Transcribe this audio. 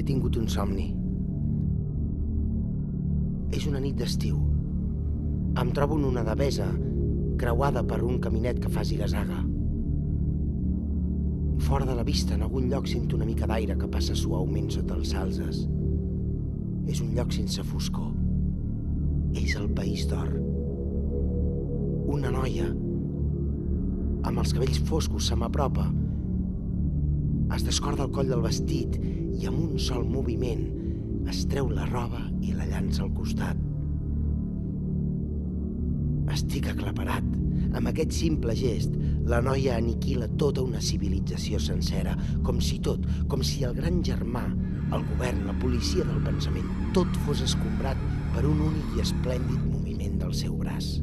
tingut un somni. És una nit d'estiu. Em trobo en una devesa creuada per un caminet que fa ziga-zaga. Fora de la vista, en algun lloc, sento una mica d'aire que passa suaument sota els salzes. És un lloc sense foscor. És el País d'Or. Una noia amb els cabells foscos se m'apropa. Es descorda el coll del vestit i amb un sol moviment es treu la roba i la llança al costat. Estic aclaparat. Amb aquest simple gest, la noia aniquila tota una civilització sencera, com si el gran germà, el govern, la policia del pensament, tot fos escombrat per un únic i esplèndid moviment del seu braç.